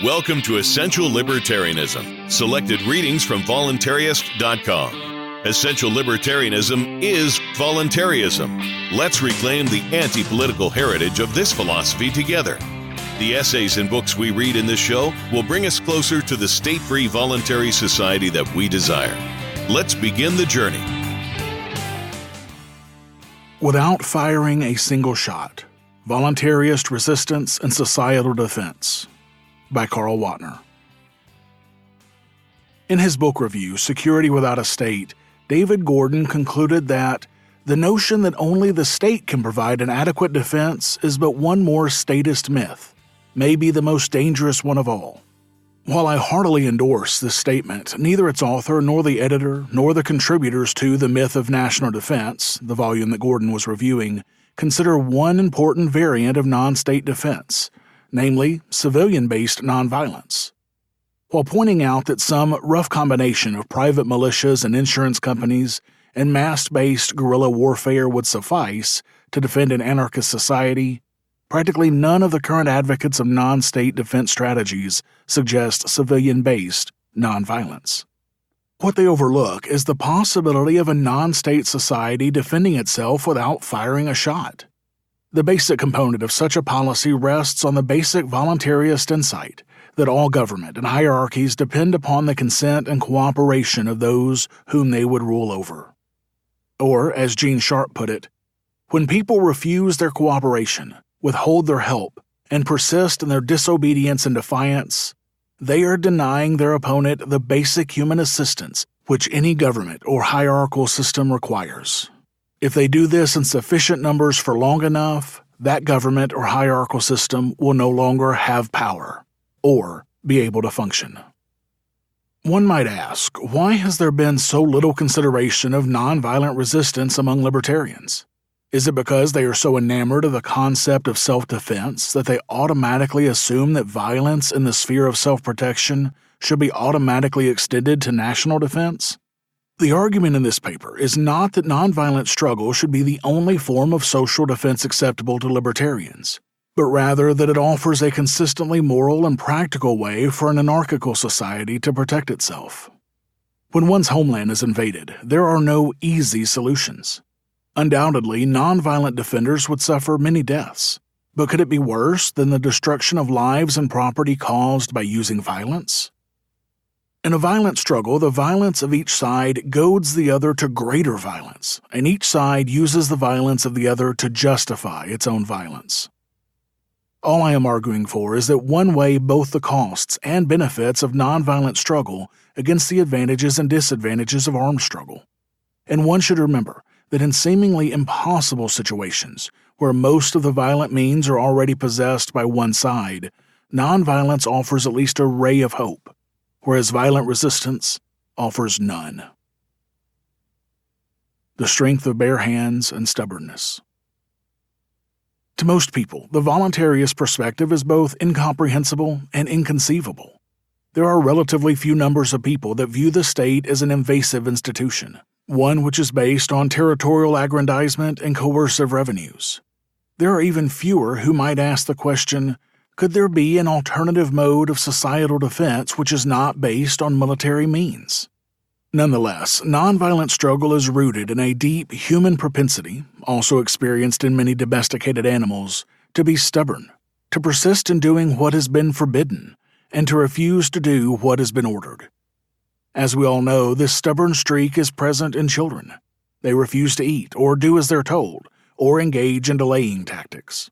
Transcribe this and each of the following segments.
Welcome to Essential Libertarianism, selected readings from voluntarist.com. Essential Libertarianism is voluntarism. Let's reclaim the anti-political heritage of this philosophy together. The essays and books we read in this show will bring us closer to the state-free voluntary society that we desire. Let's begin the journey. Without firing a single shot, Voluntarist Resistance and Societal Defense by Carl Watner. In his book review, Security Without a State, David Gordon concluded that the notion that only the state can provide an adequate defense is but one more statist myth, may be the most dangerous one of all. While I heartily endorse this statement, neither its author nor the editor nor the contributors to The Myth of National Defense, the volume that Gordon was reviewing, consider one important variant of non-state defense, namely civilian-based nonviolence. While pointing out that some rough combination of private militias and insurance companies and mass-based guerrilla warfare would suffice to defend an anarchist society, practically none of the current advocates of non-state defense strategies suggest civilian-based nonviolence. What they overlook is the possibility of a non-state society defending itself without firing a shot. The basic component of such a policy rests on the basic voluntarist insight that all government and hierarchies depend upon the consent and cooperation of those whom they would rule over. Or, as Gene Sharp put it, when people refuse their cooperation, withhold their help, and persist in their disobedience and defiance, they are denying their opponent the basic human assistance which any government or hierarchical system requires. If they do this in sufficient numbers for long enough, that government or hierarchical system will no longer have power or be able to function. One might ask, why has there been so little consideration of nonviolent resistance among libertarians? Is it because they are so enamored of the concept of self-defense that they automatically assume that violence in the sphere of self-protection should be automatically extended to national defense? The argument in this paper is not that nonviolent struggle should be the only form of social defense acceptable to libertarians, but rather that it offers a consistently moral and practical way for an anarchical society to protect itself. When one's homeland is invaded, there are no easy solutions. Undoubtedly, nonviolent defenders would suffer many deaths, but could it be worse than the destruction of lives and property caused by using violence? In a violent struggle, the violence of each side goads the other to greater violence, and each side uses the violence of the other to justify its own violence. All I am arguing for is that one way both the costs and benefits of nonviolent struggle against the advantages and disadvantages of armed struggle. And one should remember that in seemingly impossible situations, where most of the violent means are already possessed by one side, nonviolence offers at least a ray of hope, whereas violent resistance offers none. The strength of bare hands and stubbornness. To most people, the voluntarist perspective is both incomprehensible and inconceivable. There are relatively few numbers of people that view the state as an invasive institution, one which is based on territorial aggrandizement and coercive revenues. There are even fewer who might ask the question, could there be an alternative mode of societal defense which is not based on military means? Nonetheless, nonviolent struggle is rooted in a deep human propensity, also experienced in many domesticated animals, to be stubborn, to persist in doing what has been forbidden, and to refuse to do what has been ordered. As we all know, this stubborn streak is present in children. They refuse to eat or do as they're told, or engage in delaying tactics.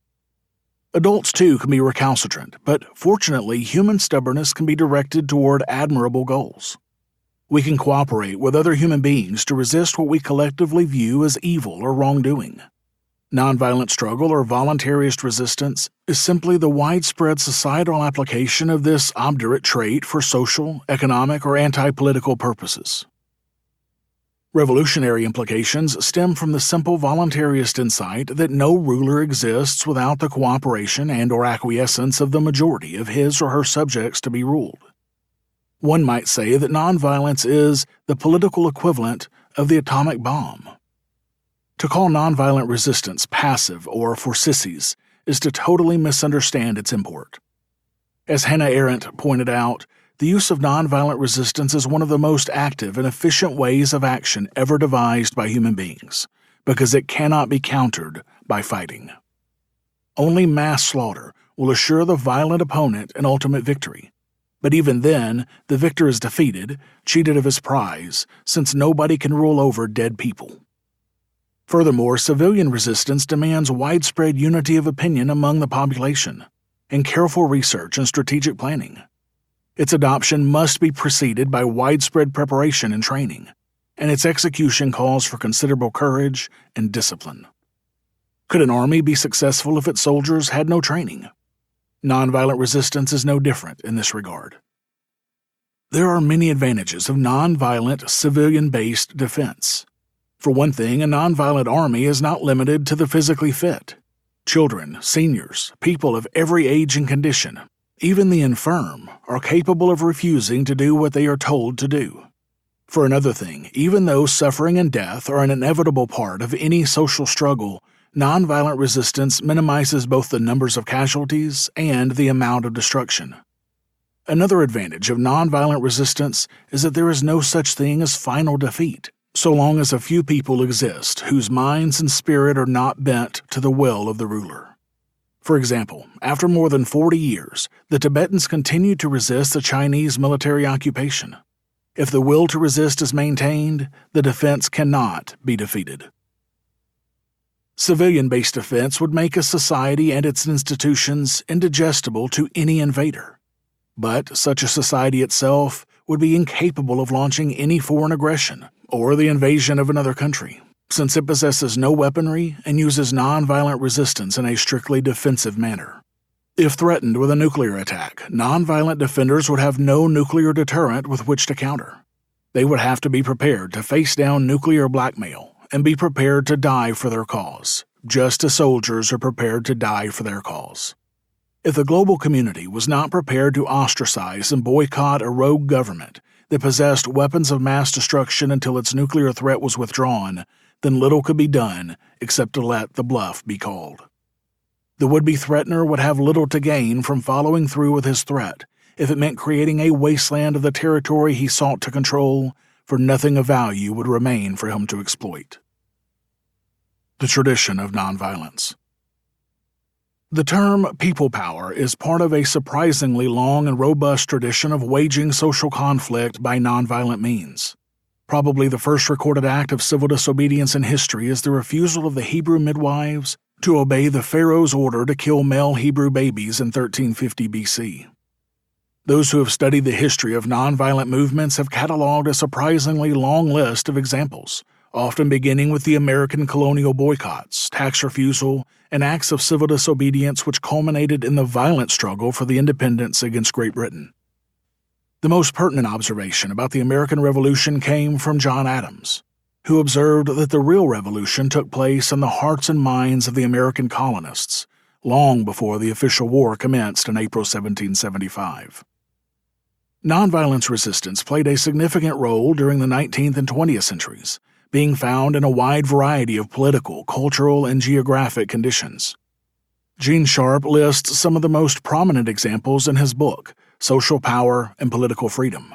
Adults, too, can be recalcitrant, but fortunately, human stubbornness can be directed toward admirable goals. We can cooperate with other human beings to resist what we collectively view as evil or wrongdoing. Nonviolent struggle or voluntarist resistance is simply the widespread societal application of this obdurate trait for social, economic, or anti-political purposes. Revolutionary implications stem from the simple voluntarist insight that no ruler exists without the cooperation and/or acquiescence of the majority of his or her subjects to be ruled. One might say that nonviolence is the political equivalent of the atomic bomb. To call nonviolent resistance passive or for sissies is to totally misunderstand its import. As Hannah Arendt pointed out, the use of nonviolent resistance is one of the most active and efficient ways of action ever devised by human beings, because it cannot be countered by fighting. Only mass slaughter will assure the violent opponent an ultimate victory. But even then, the victor is defeated, cheated of his prize, since nobody can rule over dead people. Furthermore, civilian resistance demands widespread unity of opinion among the population, and careful research and strategic planning. Its adoption must be preceded by widespread preparation and training, and its execution calls for considerable courage and discipline. Could an army be successful if its soldiers had no training? Nonviolent resistance is no different in this regard. There are many advantages of nonviolent, civilian-based defense. For one thing, a nonviolent army is not limited to the physically fit. Children, seniors, people of every age and condition, even the infirm, are capable of refusing to do what they are told to do. For another thing, even though suffering and death are an inevitable part of any social struggle, nonviolent resistance minimizes both the numbers of casualties and the amount of destruction. Another advantage of nonviolent resistance is that there is no such thing as final defeat, so long as a few people exist whose minds and spirit are not bent to the will of the ruler. For example, after more than 40 years, the Tibetans continue to resist the Chinese military occupation. If the will to resist is maintained, the defense cannot be defeated. Civilian-based defense would make a society and its institutions indigestible to any invader. But such a society itself would be incapable of launching any foreign aggression or the invasion of another country, since it possesses no weaponry and uses nonviolent resistance in a strictly defensive manner. If threatened with a nuclear attack, nonviolent defenders would have no nuclear deterrent with which to counter. They would have to be prepared to face down nuclear blackmail and be prepared to die for their cause, just as soldiers are prepared to die for their cause. If the global community was not prepared to ostracize and boycott a rogue government that possessed weapons of mass destruction until its nuclear threat was withdrawn, then little could be done except to let the bluff be called. The would-be threatener would have little to gain from following through with his threat if it meant creating a wasteland of the territory he sought to control, for nothing of value would remain for him to exploit. The tradition of nonviolence. The term people power is part of a surprisingly long and robust tradition of waging social conflict by nonviolent means. Probably the first recorded act of civil disobedience in history is the refusal of the Hebrew midwives to obey the Pharaoh's order to kill male Hebrew babies in 1350 BC. Those who have studied the history of nonviolent movements have cataloged a surprisingly long list of examples, often beginning with the American colonial boycotts, tax refusal, and acts of civil disobedience which culminated in the violent struggle for the independence against Great Britain. The most pertinent observation about the American Revolution came from John Adams, who observed that the real revolution took place in the hearts and minds of the American colonists, long before the official war commenced in April 1775. Nonviolence resistance played a significant role during the 19th and 20th centuries, being found in a wide variety of political, cultural, and geographic conditions. Gene Sharp lists some of the most prominent examples in his book, Social Power and Political Freedom.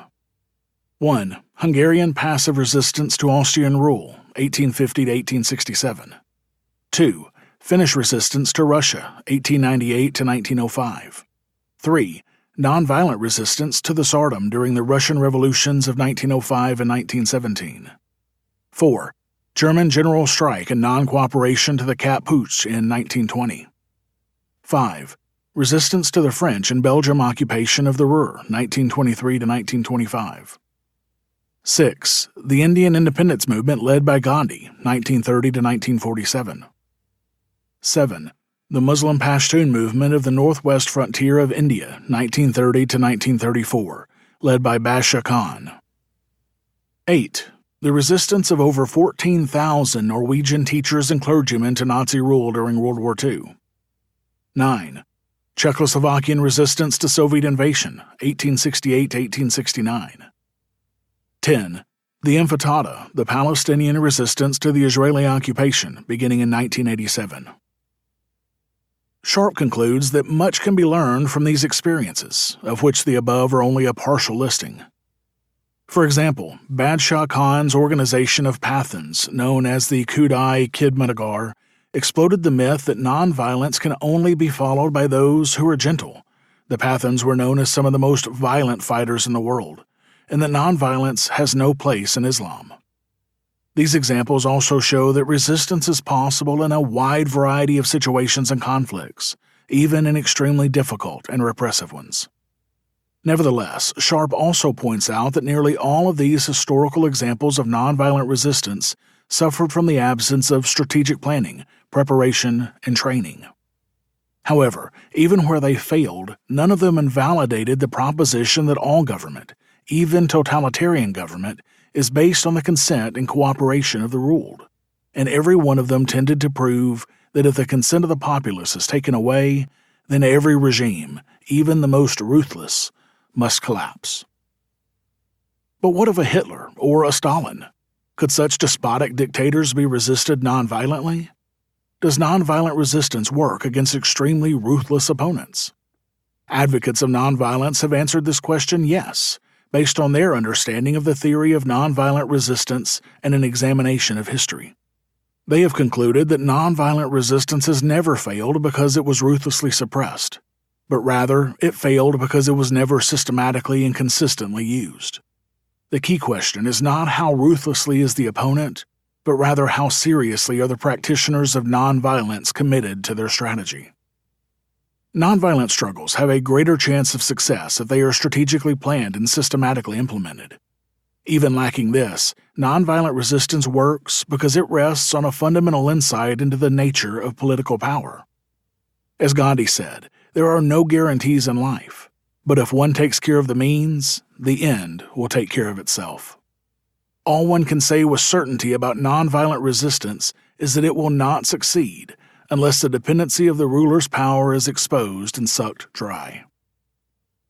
1. Hungarian passive resistance to Austrian rule, 1850 to 1867. 2. Finnish resistance to Russia, 1898 to 1905. 3. Nonviolent resistance to the Tsardom during the Russian revolutions of 1905 and 1917. 4. German general strike and non-cooperation to the Kapp Putsch in 1920. 5. Resistance to the French and Belgium occupation of the Ruhr, 1923 to 1925. 6. The Indian independence movement led by Gandhi, 1930 to 1947. 7. The Muslim Pashtun movement of the northwest frontier of India, 1930 to 1934, led by Basha Khan. 8. The resistance of over 14,000 Norwegian teachers and clergymen to Nazi rule during World War II. 9. Czechoslovakian resistance to Soviet invasion, 1868 to 1869. 10. The Intifada, the Palestinian resistance to the Israeli occupation, beginning in 1987. Sharp concludes that much can be learned from these experiences, of which the above are only a partial listing. For example, Badshah Khan's organization of Pathans, known as the Khudai-Khidmatagar, exploded the myth that nonviolence can only be followed by those who are gentle. The Pathans were known as some of the most violent fighters in the world, and that nonviolence has no place in Islam. These examples also show that resistance is possible in a wide variety of situations and conflicts, even in extremely difficult and repressive ones. Nevertheless, Sharp also points out that nearly all of these historical examples of nonviolent resistance suffered from the absence of strategic planning, preparation, and training. However, even where they failed, none of them invalidated the proposition that all government, even totalitarian government, is based on the consent and cooperation of the ruled, and every one of them tended to prove that if the consent of the populace is taken away, then every regime, even the most ruthless, must collapse. But what of a Hitler or a Stalin? Could such despotic dictators be resisted nonviolently? Does nonviolent resistance work against extremely ruthless opponents? Advocates of nonviolence have answered this question yes, based on their understanding of the theory of nonviolent resistance and an examination of history. They have concluded that nonviolent resistance has never failed because it was ruthlessly suppressed, but rather it failed because it was never systematically and consistently used. The key question is not how ruthlessly is the opponent, but rather how seriously are the practitioners of nonviolence committed to their strategy. Nonviolent struggles have a greater chance of success if they are strategically planned and systematically implemented. Even lacking this, nonviolent resistance works because it rests on a fundamental insight into the nature of political power. As Gandhi said, there are no guarantees in life, but if one takes care of the means, the end will take care of itself. All one can say with certainty about nonviolent resistance is that it will not succeed unless the dependency of the ruler's power is exposed and sucked dry.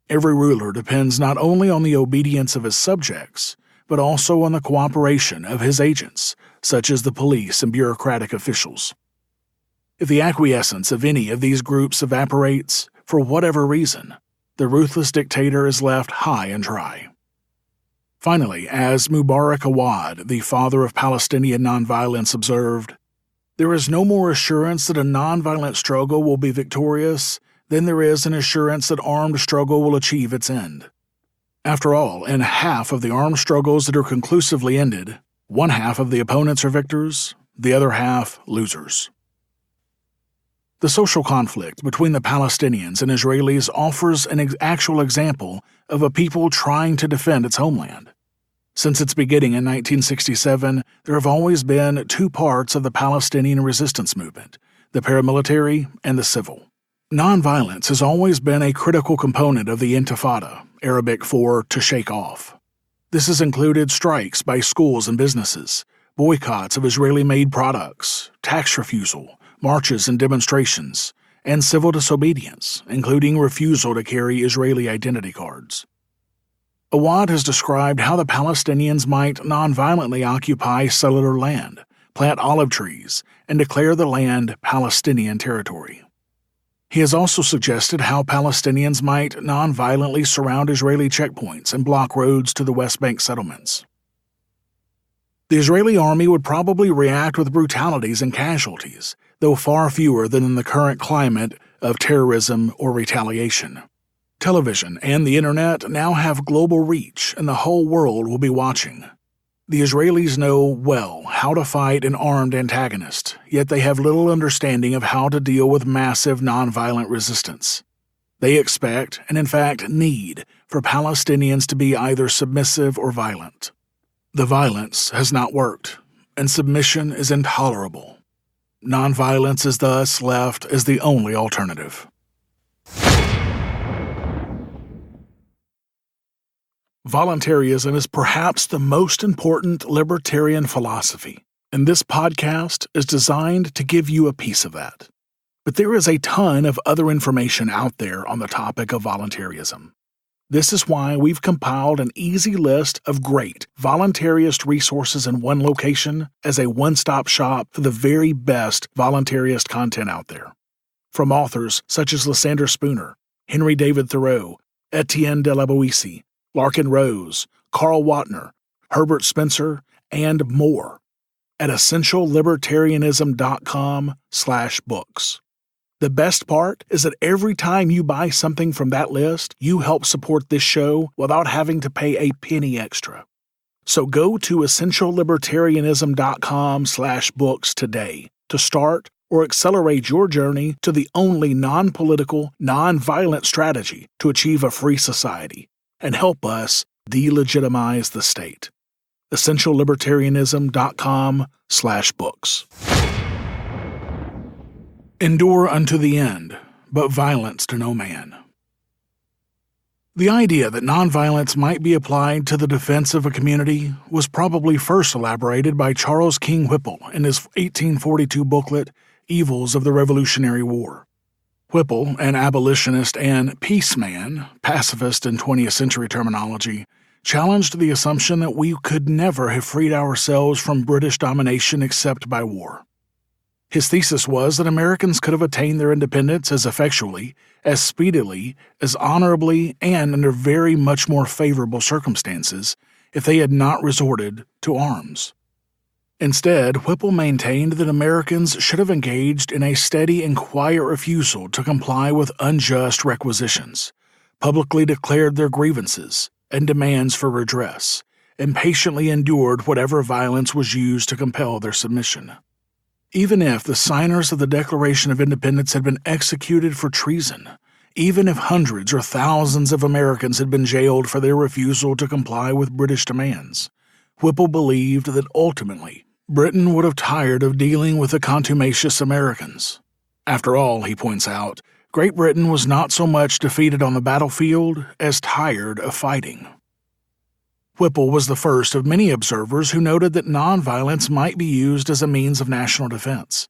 Every ruler depends not only on the obedience of his subjects, but also on the cooperation of his agents, such as the police and bureaucratic officials. If the acquiescence of any of these groups evaporates, for whatever reason, the ruthless dictator is left high and dry. Finally, as Mubarak Awad, the father of Palestinian nonviolence, observed, "There is no more assurance that a nonviolent struggle will be victorious than there is an assurance that armed struggle will achieve its end. After all, in half of the armed struggles that are conclusively ended, one half of the opponents are victors, the other half losers." The social conflict between the Palestinians and Israelis offers an actual example of a people trying to defend its homeland. Since its beginning in 1967, there have always been two parts of the Palestinian resistance movement, the paramilitary and the civil. Nonviolence has always been a critical component of the Intifada, Arabic for to shake off. This has included strikes by schools and businesses, boycotts of Israeli-made products, tax refusal, marches and demonstrations, and civil disobedience, including refusal to carry Israeli identity cards. Awad has described how the Palestinians might nonviolently occupy cellular land, plant olive trees, and declare the land Palestinian territory. He has also suggested how Palestinians might nonviolently surround Israeli checkpoints and block roads to the West Bank settlements. The Israeli army would probably react with brutalities and casualties, though far fewer than in the current climate of terrorism or retaliation. Television and the internet now have global reach, and the whole world will be watching. The Israelis know well how to fight an armed antagonist, yet they have little understanding of how to deal with massive nonviolent resistance. They expect, and in fact need, for Palestinians to be either submissive or violent. The violence has not worked, and submission is intolerable. Nonviolence is thus left as the only alternative. Voluntarism is perhaps the most important libertarian philosophy, and this podcast is designed to give you a piece of that. But there is a ton of other information out there on the topic of voluntarism. This is why we've compiled an easy list of great voluntarist resources in one location as a one-stop shop for the very best voluntarist content out there. from authors such as Lysander Spooner, Henry David Thoreau, Etienne de la Boétie, Larkin Rose, Carl Watner, Herbert Spencer, and more at essentiallibertarianism.com/books. The best part is that every time you buy something from that list, you help support this show without having to pay a penny extra. So go to essentiallibertarianism.com/books today to start or accelerate your journey to the only non-political, non-violent strategy to achieve a free society and help us delegitimize the state. essentiallibertarianism.com/books. Endure unto the end, but violence to no man. The idea that nonviolence might be applied to the defense of a community was probably first elaborated by Charles King Whipple in his 1842 booklet, Evils of the Revolutionary War. Whipple, an abolitionist and peace man, pacifist in 20th century terminology, challenged the assumption that we could never have freed ourselves from British domination except by war. His thesis was that Americans could have attained their independence as effectually, as speedily, as honorably, and under very much more favorable circumstances if they had not resorted to arms. Instead, Whipple maintained that Americans should have engaged in a steady and quiet refusal to comply with unjust requisitions, publicly declared their grievances and demands for redress, and patiently endured whatever violence was used to compel their submission. Even if the signers of the Declaration of Independence had been executed for treason, even if hundreds or thousands of Americans had been jailed for their refusal to comply with British demands, Whipple believed that ultimately Britain would have tired of dealing with the contumacious Americans. After all, he points out, Great Britain was not so much defeated on the battlefield as tired of fighting. Whipple was the first of many observers who noted that nonviolence might be used as a means of national defense.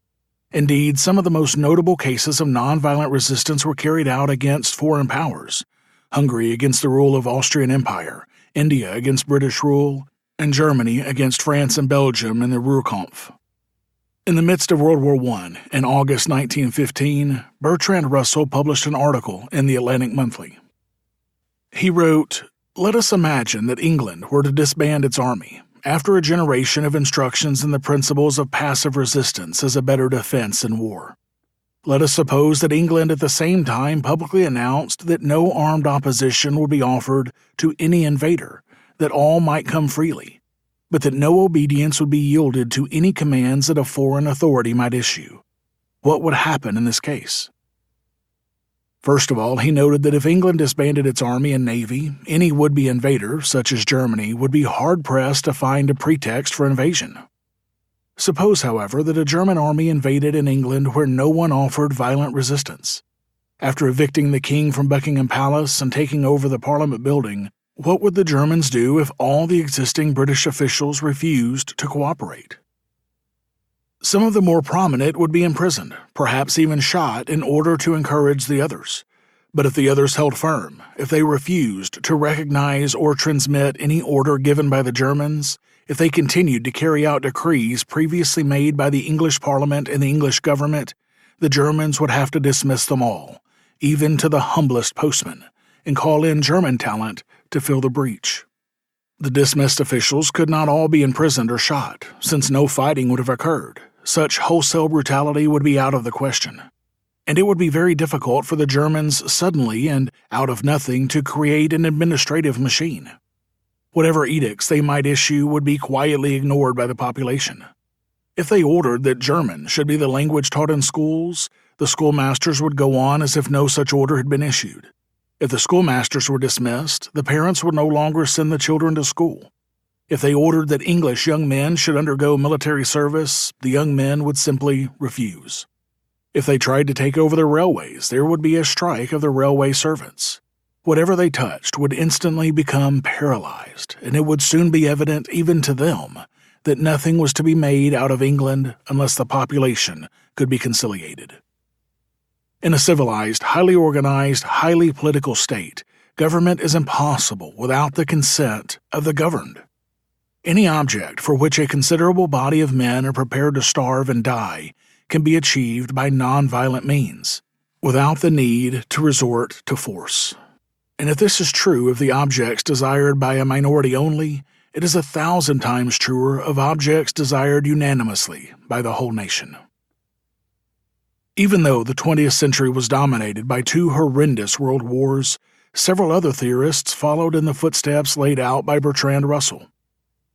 Indeed, some of the most notable cases of nonviolent resistance were carried out against foreign powers: Hungary against the rule of Austrian Empire, India against British rule, and Germany against France and Belgium in the Ruhrkampf. In the midst of World War I, in August 1915, Bertrand Russell published an article in the Atlantic Monthly. He wrote, "Let us imagine that England were to disband its army, after a generation of instructions in the principles of passive resistance as a better defense in war. Let us suppose that England at the same time publicly announced that no armed opposition would be offered to any invader, that all might come freely, but that no obedience would be yielded to any commands that a foreign authority might issue. What would happen in this case?" First of all, he noted that if England disbanded its army and navy, any would-be invader, such as Germany, would be hard-pressed to find a pretext for invasion. Suppose, however, that a German army invaded in England where no one offered violent resistance. After evicting the king from Buckingham Palace and taking over the Parliament building, what would the Germans do if all the existing British officials refused to cooperate? Some of the more prominent would be imprisoned, perhaps even shot, in order to encourage the others. But if the others held firm, if they refused to recognize or transmit any order given by the Germans, if they continued to carry out decrees previously made by the English Parliament and the English government, the Germans would have to dismiss them all, even to the humblest postman, and call in German talent to fill the breach. The dismissed officials could not all be imprisoned or shot, since no fighting would have occurred. Such wholesale brutality would be out of the question, and it would be very difficult for the Germans suddenly and out of nothing to create an administrative machine. Whatever edicts they might issue would be quietly ignored by the population. If they ordered that German should be the language taught in schools, the schoolmasters would go on as if no such order had been issued. If the schoolmasters were dismissed, the parents would no longer send the children to school. If they ordered that English young men should undergo military service, the young men would simply refuse. If they tried to take over the railways, there would be a strike of the railway servants. Whatever they touched would instantly become paralyzed, and it would soon be evident even to them that nothing was to be made out of England unless the population could be conciliated. In a civilized, highly organized, highly political state, government is impossible without the consent of the governed. Any object for which a considerable body of men are prepared to starve and die can be achieved by nonviolent means, without the need to resort to force. And if this is true of the objects desired by a minority only, it is 1,000 times truer of objects desired unanimously by the whole nation. Even though the 20th century was dominated by two horrendous world wars, several other theorists followed in the footsteps laid out by Bertrand Russell.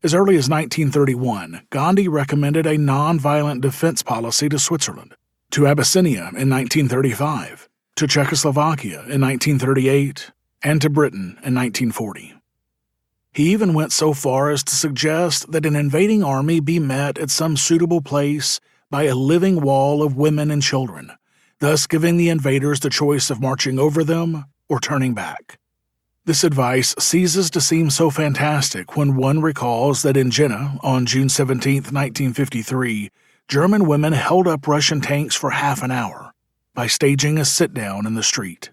As early as 1931, Gandhi recommended a nonviolent defense policy to Switzerland, to Abyssinia in 1935, to Czechoslovakia in 1938, and to Britain in 1940. He even went so far as to suggest that an invading army be met at some suitable place by a living wall of women and children, thus giving the invaders the choice of marching over them or turning back. This advice ceases to seem so fantastic when one recalls that in Jena, on June 17, 1953, German women held up Russian tanks for half an hour by staging a sit-down in the street.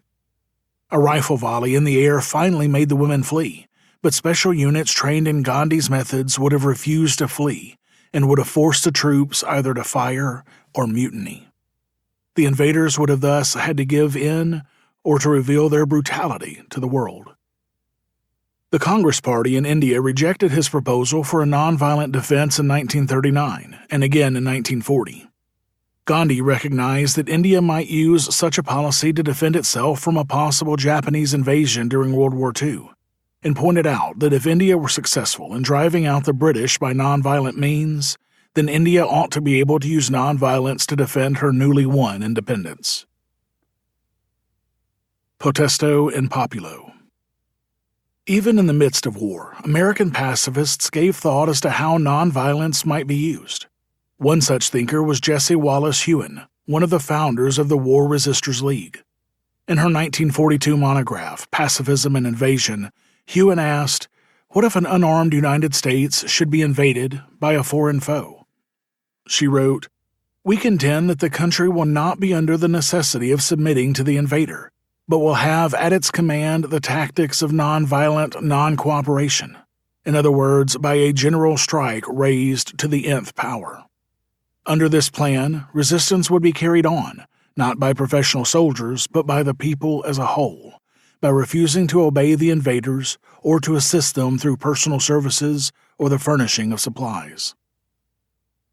A rifle volley in the air finally made the women flee, but special units trained in Gandhi's methods would have refused to flee and would have forced the troops either to fire or mutiny. The invaders would have thus had to give in or to reveal their brutality to the world. The Congress Party in India rejected his proposal for a nonviolent defense in 1939 and again in 1940. Gandhi recognized that India might use such a policy to defend itself from a possible Japanese invasion during World War II, and pointed out that if India were successful in driving out the British by nonviolent means, then India ought to be able to use nonviolence to defend her newly won independence. Potesto in populo. Even in the midst of war, American pacifists gave thought as to how nonviolence might be used. One such thinker was Jessie Wallace Hewen, one of the founders of the War Resisters League. In her 1942 monograph, Pacifism and Invasion, Hewen asked, "What if an unarmed United States should be invaded by a foreign foe?" She wrote, "We contend that the country will not be under the necessity of submitting to the invader, but will have at its command the tactics of nonviolent non-cooperation. In other words, by a general strike raised to the nth power. Under this plan, resistance would be carried on, not by professional soldiers, but by the people as a whole, by refusing to obey the invaders or to assist them through personal services or the furnishing of supplies."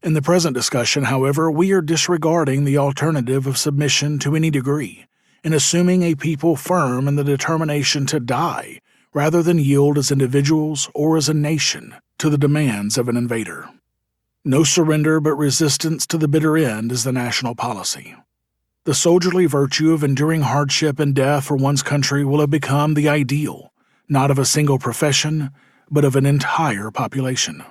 In the present discussion, however, we are disregarding the alternative of submission to any degree, and assuming a people firm in the determination to die rather than yield as individuals or as a nation to the demands of an invader. No surrender but resistance to the bitter end is the national policy. The soldierly virtue of enduring hardship and death for one's country will have become the ideal, not of a single profession, but of an entire population.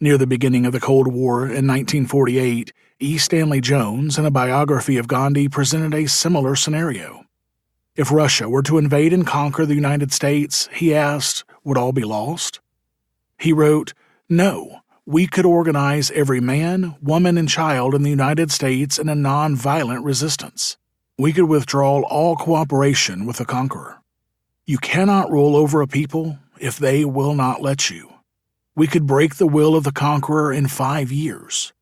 Near the beginning of the Cold War in 1948, E. Stanley Jones, in a biography of Gandhi, presented a similar scenario. If Russia were to invade and conquer the United States, he asked, would all be lost? He wrote, "No, we could organize every man, woman, and child in the United States in a non-violent resistance. We could withdraw all cooperation with the conqueror. You cannot rule over a people if they will not let you. We could break the will of the conqueror in 5 years.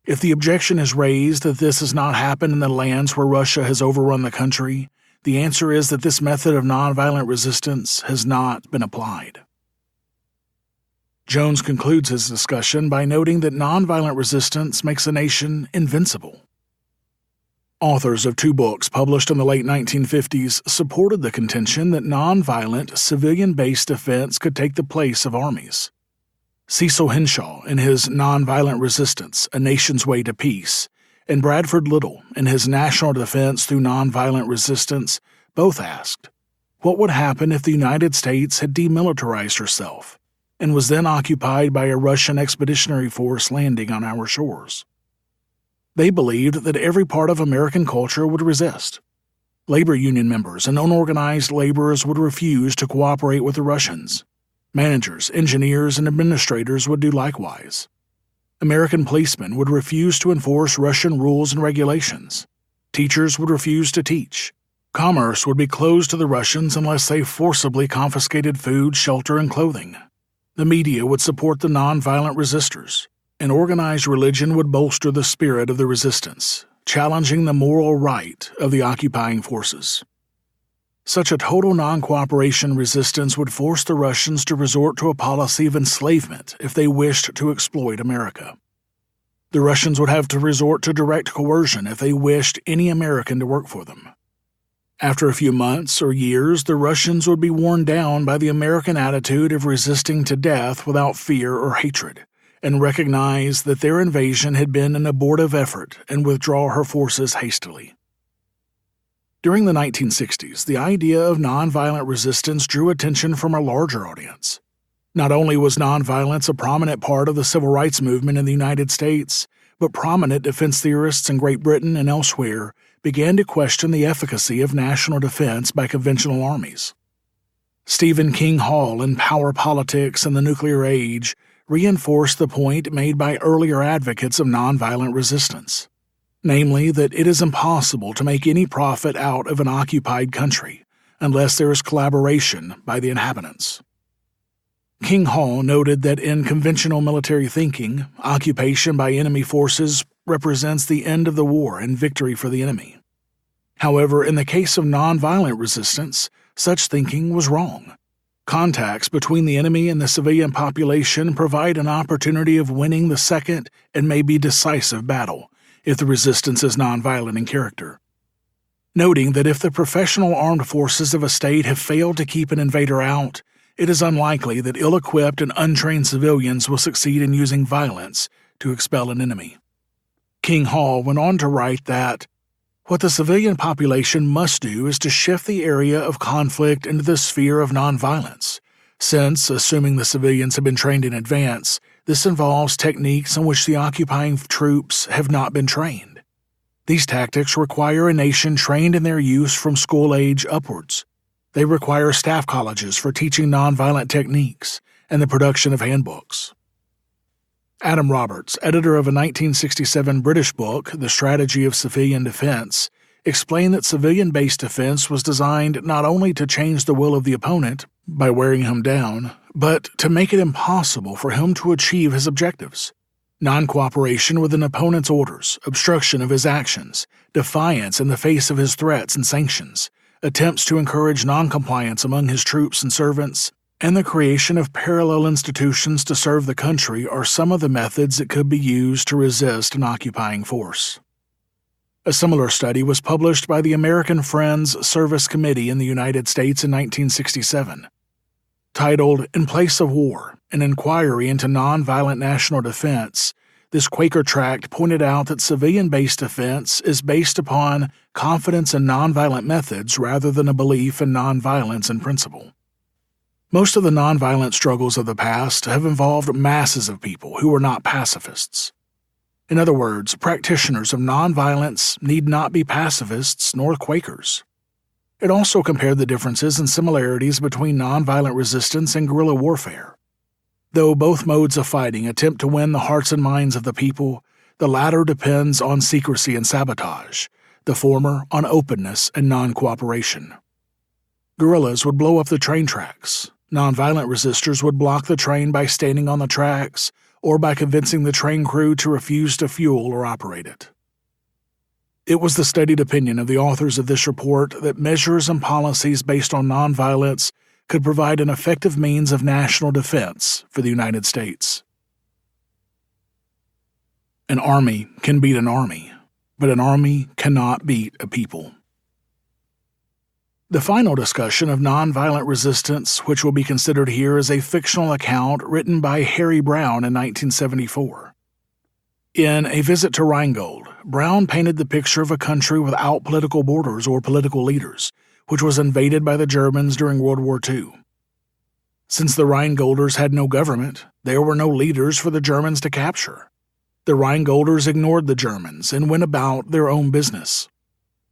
If the objection is raised that this has not happened in the lands where Russia has overrun the country, the answer is that this method of nonviolent resistance has not been applied." Jones concludes his discussion by noting that nonviolent resistance makes a nation invincible. Authors of 2 books published in the late 1950s supported the contention that nonviolent, civilian-based defense could take the place of armies. Cecil Henshaw, in his Nonviolent Resistance, A Nation's Way to Peace, and Bradford Little, in his National Defense Through Nonviolent Resistance, both asked, what would happen if the United States had demilitarized herself and was then occupied by a Russian expeditionary force landing on our shores? They believed that every part of American culture would resist. Labor union members and unorganized laborers would refuse to cooperate with the Russians. Managers, engineers, and administrators would do likewise. American policemen would refuse to enforce Russian rules and regulations. Teachers would refuse to teach. Commerce would be closed to the Russians unless they forcibly confiscated food, shelter, and clothing. The media would support the nonviolent resistors, and organized religion would bolster the spirit of the resistance, challenging the moral right of the occupying forces. Such a total non-cooperation resistance would force the Russians to resort to a policy of enslavement if they wished to exploit America. The Russians would have to resort to direct coercion if they wished any American to work for them. After a few months or years, the Russians would be worn down by the American attitude of resisting to death without fear or hatred, and recognize that their invasion had been an abortive effort and withdraw her forces hastily. During the 1960s, the idea of nonviolent resistance drew attention from a larger audience. Not only was nonviolence a prominent part of the civil rights movement in the United States, but prominent defense theorists in Great Britain and elsewhere began to question the efficacy of national defense by conventional armies. Stephen King Hall in Power, Politics, and the Nuclear Age reinforced the point made by earlier advocates of nonviolent resistance, namely that it is impossible to make any profit out of an occupied country unless there is collaboration by the inhabitants. King Hall noted that in conventional military thinking, occupation by enemy forces represents the end of the war and victory for the enemy. However, in the case of nonviolent resistance, such thinking was wrong. Contacts between the enemy and the civilian population provide an opportunity of winning the second and maybe decisive battle, if the resistance is nonviolent in character. Noting that if the professional armed forces of a state have failed to keep an invader out, it is unlikely that ill-equipped and untrained civilians will succeed in using violence to expel an enemy. King Hall went on to write that, "What the civilian population must do is to shift the area of conflict into the sphere of nonviolence, since, assuming the civilians have been trained in advance, this involves techniques in which the occupying troops have not been trained. These tactics require a nation trained in their use from school age upwards. They require staff colleges for teaching nonviolent techniques and the production of handbooks." Adam Roberts, editor of a 1967 British book, The Strategy of Civilian Defense, explained that civilian-based defense was designed not only to change the will of the opponent by wearing him down, but to make it impossible for him to achieve his objectives. Non-cooperation with an opponent's orders, obstruction of his actions, defiance in the face of his threats and sanctions, attempts to encourage non-compliance among his troops and servants, and the creation of parallel institutions to serve the country are some of the methods that could be used to resist an occupying force. A similar study was published by the American Friends Service Committee in the United States in 1967. Titled In Place of War, an Inquiry into Nonviolent National Defense, this Quaker tract pointed out that civilian-based defense is based upon confidence in nonviolent methods rather than a belief in nonviolence in principle. Most of the nonviolent struggles of the past have involved masses of people who were not pacifists. In other words, practitioners of nonviolence need not be pacifists nor Quakers. It also compared the differences and similarities between nonviolent resistance and guerrilla warfare. Though both modes of fighting attempt to win the hearts and minds of the people, the latter depends on secrecy and sabotage, the former on openness and non-cooperation. Guerrillas would blow up the train tracks. Nonviolent resistors would block the train by standing on the tracks or by convincing the train crew to refuse to fuel or operate it. It was the studied opinion of the authors of this report that measures and policies based on nonviolence could provide an effective means of national defense for the United States. An army can beat an army, but an army cannot beat a people. The final discussion of nonviolent resistance, which will be considered here, is a fictional account written by Harry Brown in 1974. In A Visit to Rheingold, Brown painted the picture of a country without political borders or political leaders, which was invaded by the Germans during World War II. Since the Rheingolders had no government, there were no leaders for the Germans to capture. The Rheingolders ignored the Germans and went about their own business.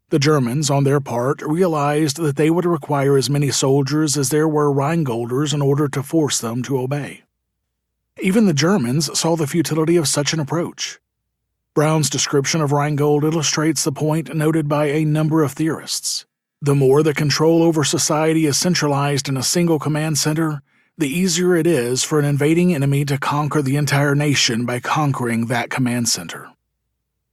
The Germans, on their part, realized that they would require as many soldiers as there were Rheingolders in order to force them to obey. Even the Germans saw the futility of such an approach. Brown's description of Rheingold illustrates the point noted by a number of theorists. The more the control over society is centralized in a single command center, the easier it is for an invading enemy to conquer the entire nation by conquering that command center.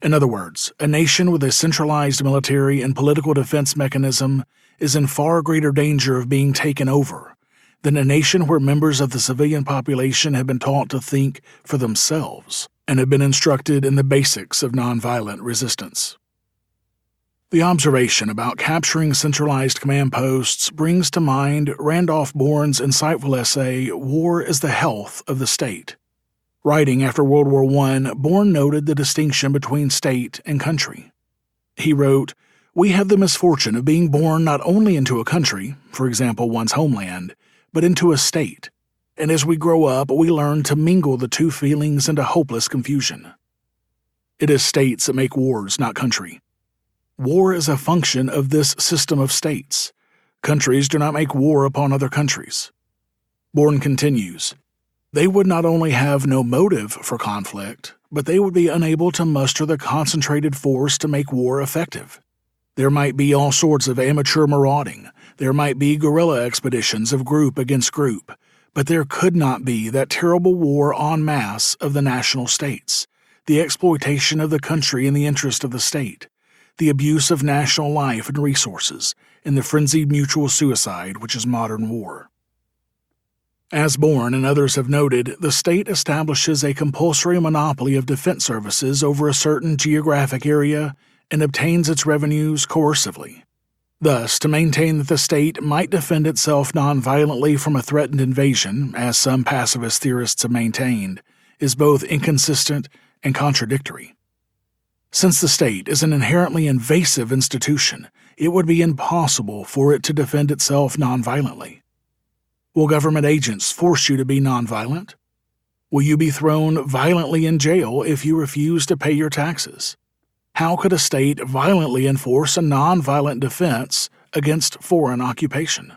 In other words, a nation with a centralized military and political defense mechanism is in far greater danger of being taken over than a nation where members of the civilian population have been taught to think for themselves and have been instructed in the basics of nonviolent resistance. The observation about capturing centralized command posts brings to mind Randolph Bourne's insightful essay, War is the Health of the State. Writing after World War I, Bourne noted the distinction between state and country. He wrote, "We have the misfortune of being born not only into a country, for example one's homeland, but into a state, and as we grow up we learn to mingle the two feelings into hopeless confusion. It is states that make wars, not country. War is a function of this system of states. Countries do not make war upon other countries." Bourne continues, "They would not only have no motive for conflict, but they would be unable to muster the concentrated force to make war effective. There might be all sorts of amateur marauding, there might be guerrilla expeditions of group against group, but there could not be that terrible war en masse of the national states, the exploitation of the country in the interest of the state, the abuse of national life and resources, and the frenzied mutual suicide which is modern war." As Bourne and others have noted, the state establishes a compulsory monopoly of defense services over a certain geographic area and obtains its revenues coercively. Thus, to maintain that the state might defend itself nonviolently from a threatened invasion, as some pacifist theorists have maintained, is both inconsistent and contradictory. Since the state is an inherently invasive institution, it would be impossible for it to defend itself nonviolently. Will government agents force you to be nonviolent? Will you be thrown violently in jail if you refuse to pay your taxes? How could a state violently enforce a nonviolent defense against foreign occupation?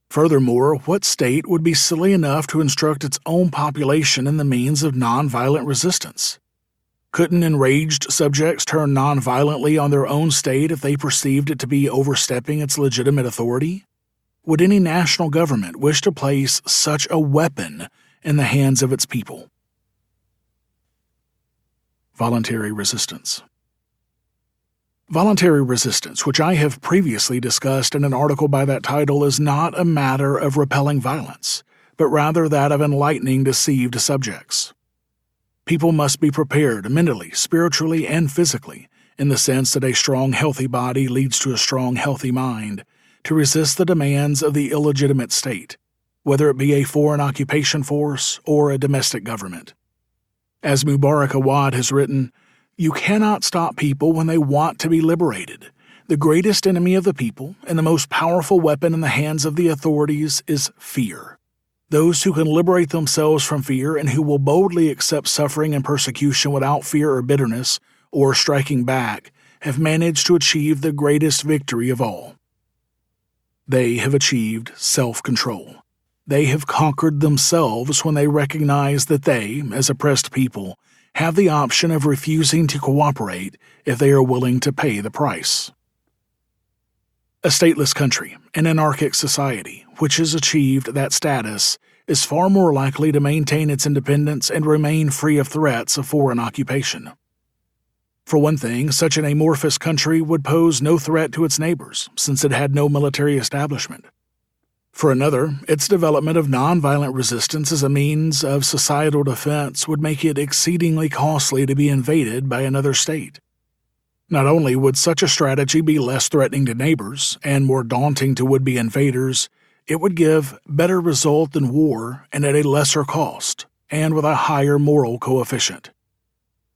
Furthermore, what state would be silly enough to instruct its own population in the means of nonviolent resistance? Couldn't enraged subjects turn nonviolently on their own state if they perceived it to be overstepping its legitimate authority? Would any national government wish to place such a weapon in the hands of its people? Voluntary resistance. Voluntary resistance, which I have previously discussed in an article by that title, is not a matter of repelling violence, but rather that of enlightening deceived subjects. People must be prepared mentally, spiritually, and physically, in the sense that a strong, healthy body leads to a strong, healthy mind, to resist the demands of the illegitimate state, whether it be a foreign occupation force or a domestic government. As Mubarak Awad has written, "You cannot stop people when they want to be liberated. The greatest enemy of the people and the most powerful weapon in the hands of the authorities is fear. Those who can liberate themselves from fear and who will boldly accept suffering and persecution without fear or bitterness or striking back have managed to achieve the greatest victory of all. They have achieved self-control. They have conquered themselves when they recognize that they, as oppressed people, have the option of refusing to cooperate if they are willing to pay the price." A stateless country, an anarchic society, which has achieved that status, is far more likely to maintain its independence and remain free of threats of foreign occupation. For one thing, such an amorphous country would pose no threat to its neighbors, since it had no military establishment. For another, its development of nonviolent resistance as a means of societal defense would make it exceedingly costly to be invaded by another state. Not only would such a strategy be less threatening to neighbors and more daunting to would-be invaders, it would give better result than war and at a lesser cost, and with a higher moral coefficient.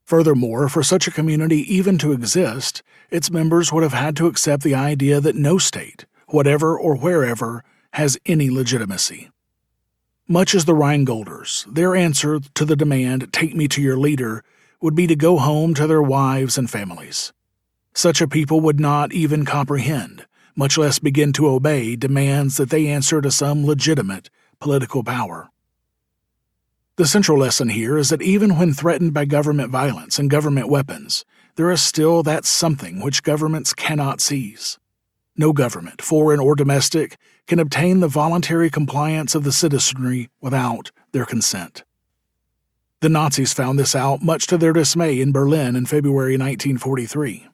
Furthermore, for such a community even to exist, its members would have had to accept the idea that no state, whatever or wherever, has any legitimacy. Much as the Rheingolders, their answer to the demand, "Take me to your leader," would be to go home to their wives and families. Such a people would not even comprehend, much less begin to obey, demands that they answer to some legitimate political power. The central lesson here is that even when threatened by government violence and government weapons, there is still that something which governments cannot seize. No government, foreign or domestic, can obtain the voluntary compliance of the citizenry without their consent. The Nazis found this out much to their dismay in Berlin in February 1943.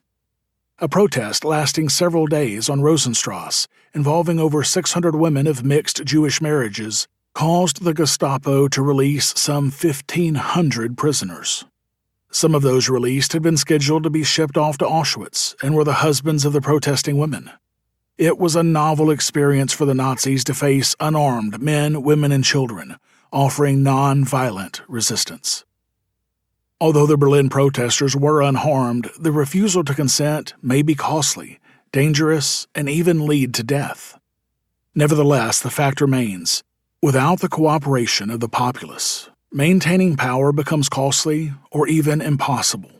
A protest lasting several days on Rosenstrasse, involving over 600 women of mixed Jewish marriages, caused the Gestapo to release some 1,500 prisoners. Some of those released had been scheduled to be shipped off to Auschwitz and were the husbands of the protesting women. It was a novel experience for the Nazis to face unarmed men, women, and children, offering non-violent resistance. Although the Berlin protesters were unharmed, the refusal to consent may be costly, dangerous, and even lead to death. Nevertheless, the fact remains, without the cooperation of the populace, maintaining power becomes costly or even impossible.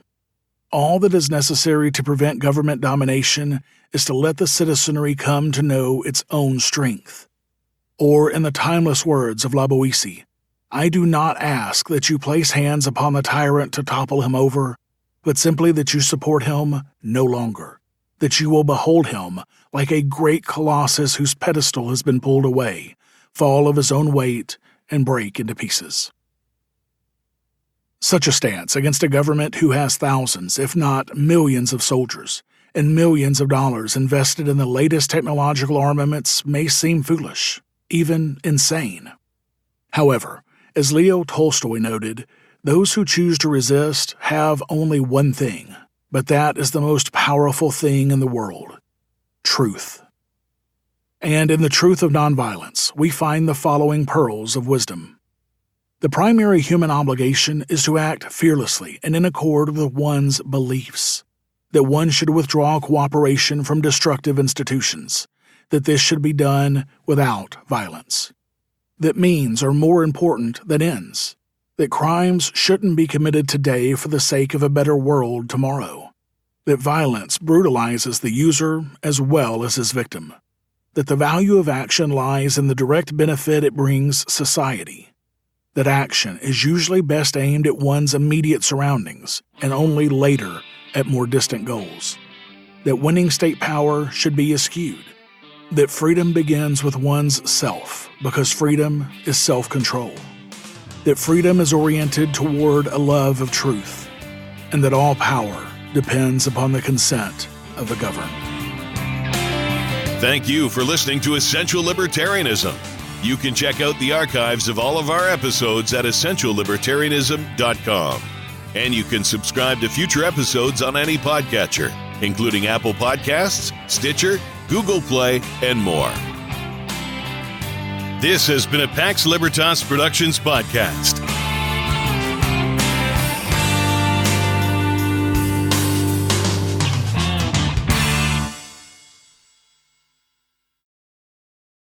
All that is necessary to prevent government domination is to let the citizenry come to know its own strength. Or, in the timeless words of La Boétie, I do not ask that you place hands upon the tyrant to topple him over, but simply that you support him no longer, that you will behold him like a great colossus whose pedestal has been pulled away, fall of his own weight, and break into pieces. Such a stance against a government who has thousands, if not millions of soldiers, and millions of dollars invested in the latest technological armaments may seem foolish, even insane. However, as Leo Tolstoy noted, those who choose to resist have only one thing, but that is the most powerful thing in the world: truth. And in the truth of nonviolence, we find the following pearls of wisdom. The primary human obligation is to act fearlessly and in accord with one's beliefs, that one should withdraw cooperation from destructive institutions, that this should be done without violence, that means are more important than ends, that crimes shouldn't be committed today for the sake of a better world tomorrow, that violence brutalizes the user as well as his victim, that the value of action lies in the direct benefit it brings society, that action is usually best aimed at one's immediate surroundings and only later at more distant goals, that winning state power should be eschewed, that freedom begins with one's self because freedom is self-control, that freedom is oriented toward a love of truth, and that all power depends upon the consent of the governed. Thank you for listening to Essential Libertarianism. You can check out the archives of all of our episodes at essentiallibertarianism.com. And you can subscribe to future episodes on any podcatcher, including Apple Podcasts, Stitcher, Google Play, and more. This has been a Pax Libertas Productions podcast.